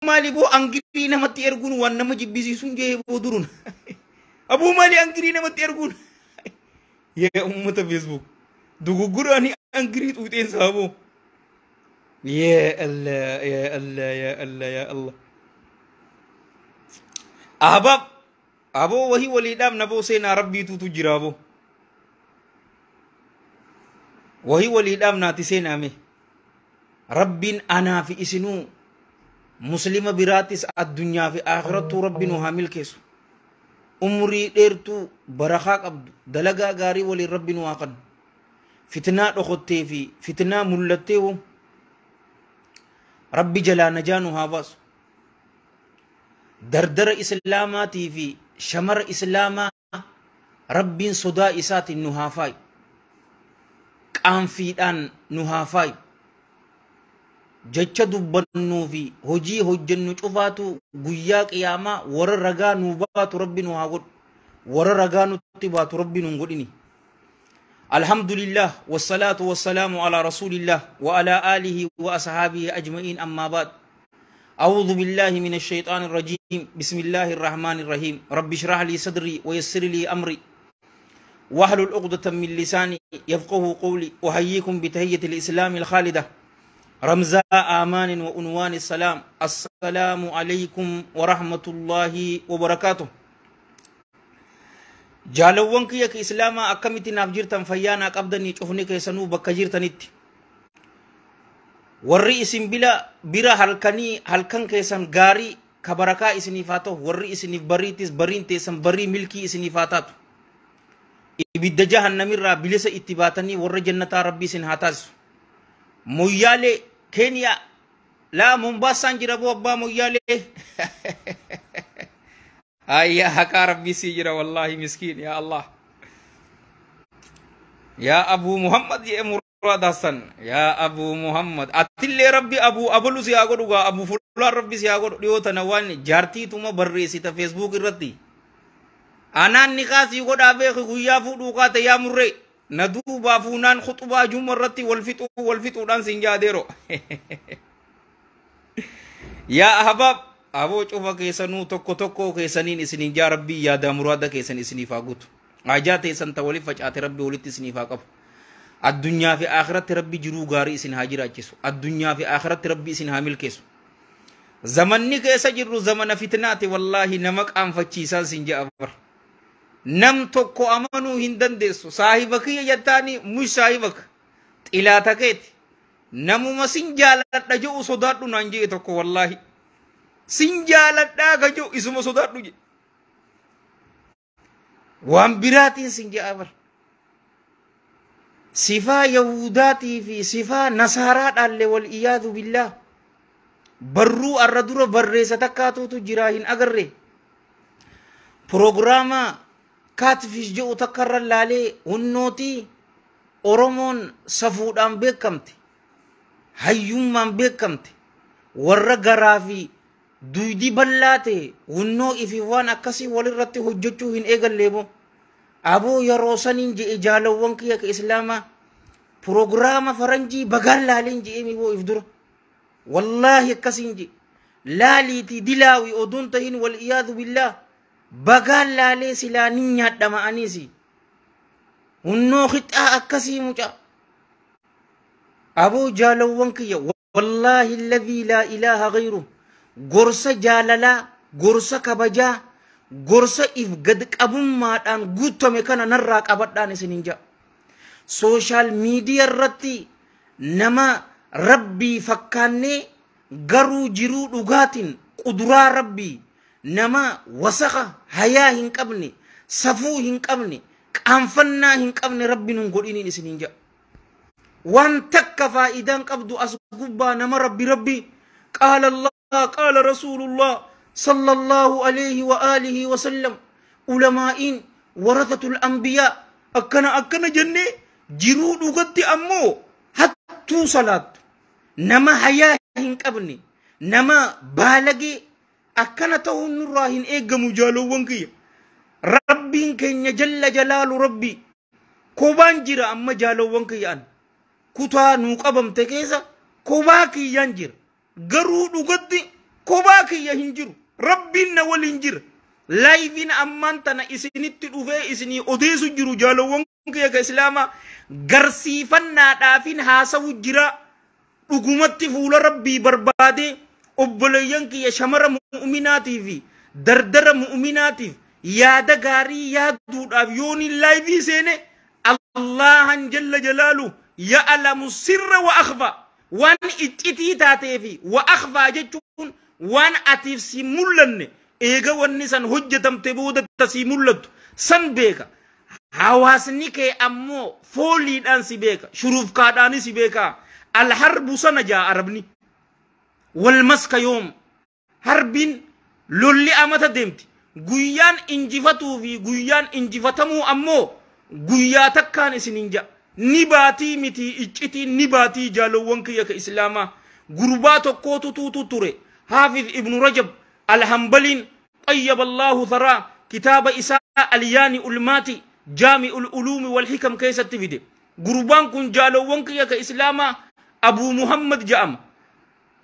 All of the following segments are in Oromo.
mali bo angiri namatti ergun wan nama jibbisiisun jee bo durun abu mali angiri namatti ergun ya ummata Facebook dugugurani angiri tuuteen sabo ya Allah ya Allah ya Allah ya Allah ahbab abo wahi walidam nabo sena rabbi tutu jirabo wahi walidam nati sena me rabbin ana fi isinu muslima biratis ad-dunya fi akhiratu rabbinu hamil kesu umri dertu baraka qabdu dalaga gari wali rabbinu waqad fitna dokhotte fi fitna mullatte wo rabbi jala najanu habas dardara islamati fi shamar islama rabbin soda isati nuhafai qanfidan nuhafai jecha dubbannu fi hojii hojjennu cufaatu guyyaa qiyaama warra ragaa nu baatu rabbi nu haa godhu warra ragaa nutti baatu rabbi nu godhini alhamdulillah wassalaatu wassalaamu ala rasulillah wa ala alihi wa ashabihi ajma'in amma ba'd أعوذ بالله من الشيطان الرجيم بسم الله الرحمن الرحيم رب اشرح لي صدري ويسر لي أمري واحلل عقدة من لساني يفقه قولي أحييكم بتحية الإسلام الخالدة رمزاء آمان وعنوان السلام السلام عليكم ورحمة الله وبركاته جالوانك يك إسلاما أكمتي نافجرتن فيانا قبضني شوفني كيسانو بكجرتنيت warri isin bira halkan kesan gari kabaraka isinifato warri isinif baritis barinte san bari milki isinifatatu ibidda jahannamirra bilisa ittibatani warra jannata rabbi sin hatas moyale Kenya la Mombasa jira bo abba moyale ayya haka rabbi si jira wallahi miskin ya Allah ya Abu Muhammad ya Hasan ya Abu Muhammad atille rabbi abu abulu si ago duga abu fulan rabbi si ago diyo tanawani jarti tuma barre sita Facebook irratti anan nikasi go dabe guyya fudu ka ta ya murre nadu ba funan khutba jumarrati wal fitu dan sinjadero ya ahbab abo cufa kesanu tokko kesanin isinin ja rabbi ya da murada kesan isini fagut ajate san tawali fajate rabbi wulit isini faqab الدنيا في آخرة ربي جرو غاري إسن هاجر أجسو الدنيا في آخرة ربي إسن هامل كيسو زمني كيسا جرو زمن فتنات والله نمك أم فتشيسا سنجا أفر نم توكو أمانو هندن ديسو صاحبك يجتاني مش صاحبك إلا تكيت نمو ما سنجالت نجو صدات نانجي توكو والله سنجالت ناجو اسمو صدات نجي وامبراتين سنجا أفر صفا يهوداتي في صفا نصارى الله والعياذ بالله برو الردور بري ستكاتو تجراهن أغري بروغراما كاتفش جو تكرر لالي ونوتي أورمون سفود أم بكمتي هيوم أم بكمتي ورغرافي دويدي بلاتي ونو إفيوان أكسي ولرتي هجوچو هن إيغل ليبو أبو يروسانين جي إجالوان كيا كإسلاما بروغراما فرنجي بغال لالين جي إمي بو إفدر والله كسين جي لالي تي دلاوي أدون تهين والإياذ بالله بغال لالي سلا نيات دما أنيسي ونو خطأ أكسي مجا أبو جالوان كيا والله الذي لا إله غيره غرس جاللا غرس كبجا gorsa if gad qabummaadhaan guutame kana narraa qabadhaan isinin jaa social media irratti nama rabbii fakkaannee garuu jiruu dhugaatiin quduraa rabbii nama wasaqa hayaa hin qabne safuu hin qabne qaanfannaa hin qabne rabbiin hun godhiniin isinin jaa waan takka faayidaan qabdu as gubbaa nama rabbi qaala Allah qaala Rasulullah صلى الله عليه وآله وسلم علماء ورثة الأنبياء أكنا جنة جرود وقت أمو حتى صلاة نما حياة قبني نما بالغي أكنا تهون الراهن إيجا مجالو وانكي ربي كن جل جلال ربي كوبان جرا أما جالو وانكي أن كتا نوقبم تكيسا كوباكي ينجر جرود وقت كوباكي كي يهنجر ربنا والهنجر لايفين أمانتنا إسني تلوفي إسني أديسو جرو جالو وانك إسلاما غرسي فنا دافين هاسو جرا حكومتي فول ربي بربادي أبليان كي يشمر مؤمناتي في دردر مؤمناتي يادا غاري يادو أفيوني لايفي سيني الله جل جلاله يعلم السر وأخفى وان اتتي تاتي وأخفى جتون وان أتيف سيمولن إيغا ونسان هجتم تبودة تسيمولت سن بيكا حواسني كي أمو فولي دان سيبيكا شروف كاداني سيبيكا الحرب سنجا عربني والمسك يوم حربين لولي أمتا ديمتي غيان انجفتو في غيان انجفتمو أمو غياتا كان سننجا نباتي متي اجتي نباتي جالو وانكي يك إسلاما غرباتو كوتو توتو توري حافظ ابن رجب الحنبلين طيب الله ثرى كتاب إساء الياني الماتي جامع العلوم والحكم كيسة تفيد غربان كن جالو وانكي يك إسلاما أبو محمد جام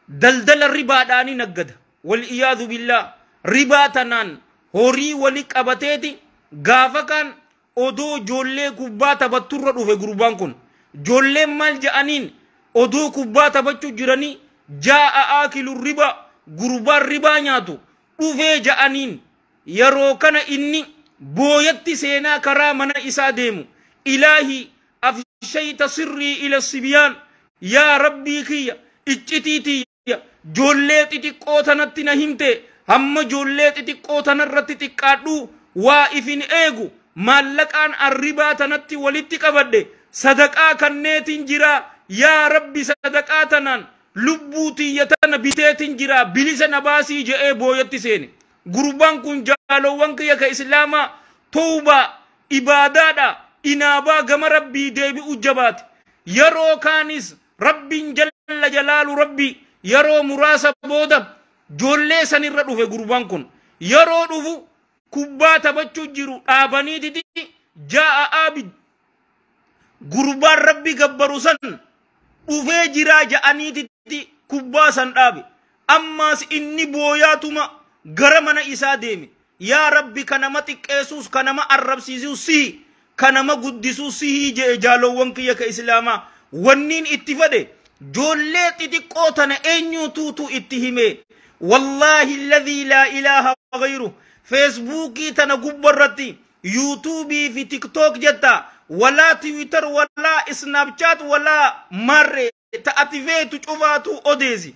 دلدل الربا داني نقد والإياذ بالله ربا تنان هوري ولك أبتيتي غافكان odoo ijoollee kubbaa taphatturra dhufe gurbaan kun ijoolleen maal jedhaniin odoo kubbaa taphachuu jiranii jaa'a aakilu riba gurbaan ribaa nyaatu dhufee jedhaniin yeroo kana inni booyatti seenaa karaa mana isaa deemu ilaahi afshayta sirrii ila sibyaan yaa rabbii kiyya iccitiitiyya ijoollee xixiqqoo tanatti na himte hamma ijoollee xixiqqoo tanarratti xiqqaadhu waa ifin eegu مالكان الربا تنتي ولتي قبده صدقا كنيتين جرا يا ربي صدقاتنا لبوتي يتنا بيتين جرا بليس نباسي جاء بويتي سيني غربان كن جالو وانك يك إسلاما توبة إبادة إنابا غم ربي ديبي أجبات يرو كانيس ربي جل جلال ربي يرو مراسة بودب جولي سنرد في غربان كن يرو دفو kubbaa taphachuu jiru dhaabanii didi jaa'a aabid gurbaan rabbi gabbaru san dhufee jiraa ja'anii didi kubbaa san dhaabe ammaas inni booyaatuma gara mana isaa deeme yaa rabbi kanama xiqqeessuus kanama arrabsiisuus sii kanama guddisuus sii jee jaalowwan kiyya ka islaamaa wanniin itti fade joollee xixiqqoo tana eenyuutuutu itti hime wallahi alladhii laa ilaaha ghayruhu فيسبوكي تنا غبرتي يوتيوبي في تيك توك جتا ولا تويتر ولا سناب شات ولا مر تأتيفيتو تشوفاتو اوديزي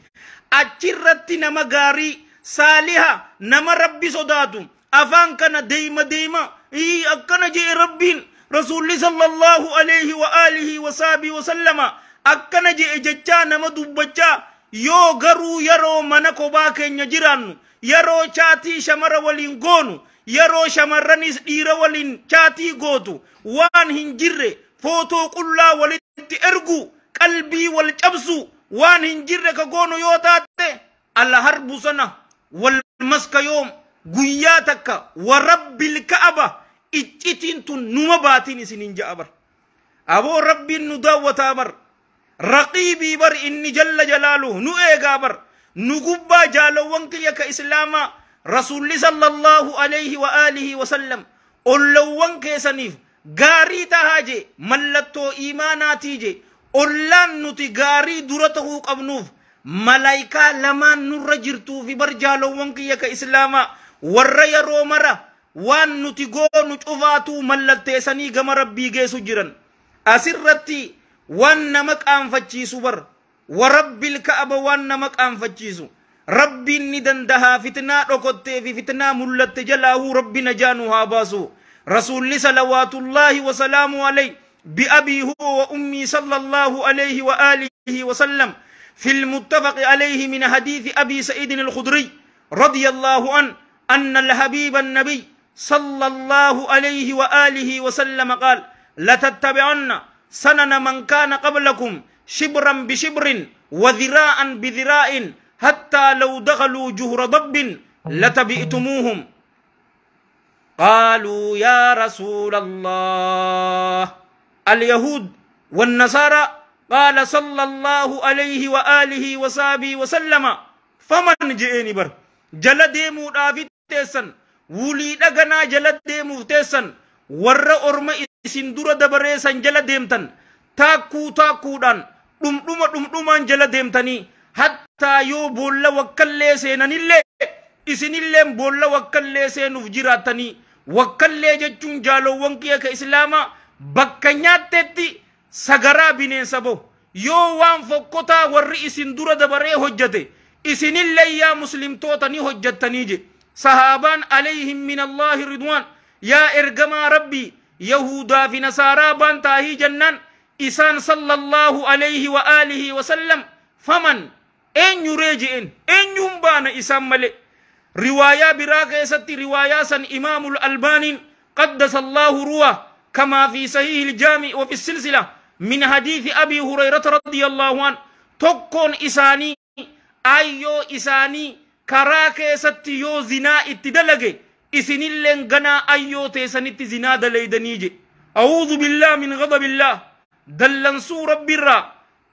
اچرتي نما غاري صالحة نما ربي صداتو افان كان ديما اي اكنا جي ربين رسول صلى الله عليه وآله وصحبه وسلم اكنا جي جچا نما دبچا يو غرو يرو منكو باكي نجرانو yeroo chaatii shamara waliin goonu yeroo shamarranis dhiira waliin chaatii gootu waan hin jirre footoo qullaa walitti ergu qalbii wal cabsu waan hin jirre ka goonu yoo taate alla harbu sana wal maska yoom guyyaa takka wa rabbil ka'aba iccitiin tun numa baatiin isinin ja'a bar aboo rabbiin nu daawwataa bar raqiibii bar inni jalla jalaaluhu nu eegaa bar نقبا جالو وانك يك إسلاما رسول صلى الله عليه وآله وسلم أولو وانك سنيف غاري تهاجي ملتو إيماناتي جي أولان نتي غاري درته قبنوف ملايكا لما نرجرتو في برجالو وانك يك إسلاما ورّي رومرا وان نتي غو نتوفاتو ملتي سني غم ربي جيسو جرن أسرتي وان نمك أنفتشي سبر ورب الكعبة وانا مقام فجيسو ربي ندندها فتنة ركضتي في فتنة ملت جلاه ربي نجانها باسو رسول صلوات الله وسلامه عليه بأبي هو وأمي صلى الله عليه وآله وسلم في المتفق عليه من حديث أبي سعيد الخدري رضي الله عنه أن الحبيب النبي صلى الله عليه وآله وسلم قال لتتبعن سنن من كان قبلكم شبرا بشبر وذراعا بذراع حتى لو دخلوا جهر ضب لتبئتموهم قالوا يا رسول الله اليهود والنصارى قال صلى الله عليه وآله وصحبه وسلم فمن جئني بر jala deemuudhaaf teessan wulii dhaganaa jala deemuuf teessan warra orma isin dura dabareessan jala deemtan taakkuudhaan dhumdhumaan jala deemtanii hattaa yoo boolla wakkallee seenanillee isinillee boolla wakkallee seenuuf jiraatanii wakkallee jechuun jaalowwan kiyya ka islaamaa bakka nyaattetti sagaraa bineensa bo yoo waan fokkotaa warri isin dura dabaree hojjate isinillee yaa muslimtoota ni hojjattanii je sahaabaan alayhim min allahi ridwaan yaa ergamaa rabbii yahudaa fi nasaaraa baan taahii jannaan isaan sallallahu alayhi wa alihi wa sallam faman eenyu reeji'en eenyuun baana isaan male riwaayaa biraa keessatti riwaayaa san imaamul albaaniin qaddasa allahu ruwa كما في صحيح الجامع وفي السلسلة من حديث أبي هريرة رضي الله عنه تكون إساني أيو إساني كراكي ستيو زنا اتدلق إسنين غنا أيو تيساني زنا دليدنيجي أعوذ بالله من غضب الله دلنسو رب الرا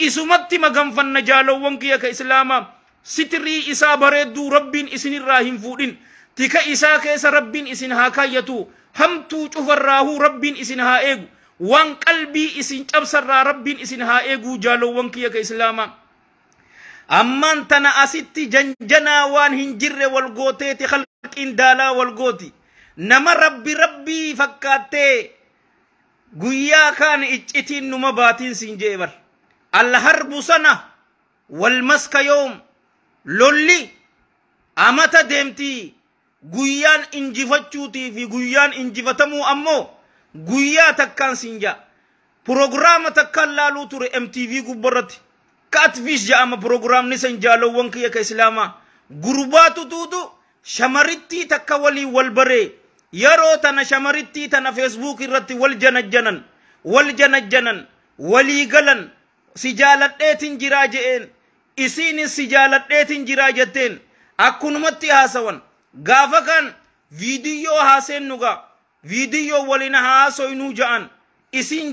إسمت مغنفن نجالو وانكيا كإسلاما ستري إسا بردو رب إسن الراهم فودين تيكا إسا كيس رب إسن هاكايتو همتو چفراهو ربين اسنها ايغو وان قلبي اسن چبسر ربين اسنها ايغو جالو وانكيا كإسلاما امان تنا اسيتي جنجنا وان هنجر والغوتي خلق اندالا والغوتي نما ربي فكاتي غويا كان اجتين نما باتين سنجيبر الحرب سنة والمسك يوم لولي امتا ديمتي guyyaan injifachuutii fi guyyaan injifatamuu ammoo guyyaa takkaan sinja prograama takkaan laaluu ture MTV gubbarratti Catfish jedhama programni san jaalowwan kiyya ka islaamaa gurbaatu tuutu shamarittii takka walii wal baree yeroo tana shamarittii tana Facebook irratti wal janajjanan walii galan si jaaladheetin jiraa je'een isiinis si jaaladheetin jiraa jetteen akkunumatti haasawan gaafa kan viidiyoo haaseen nuga viidiyoo walina haasoynuu ja'an isin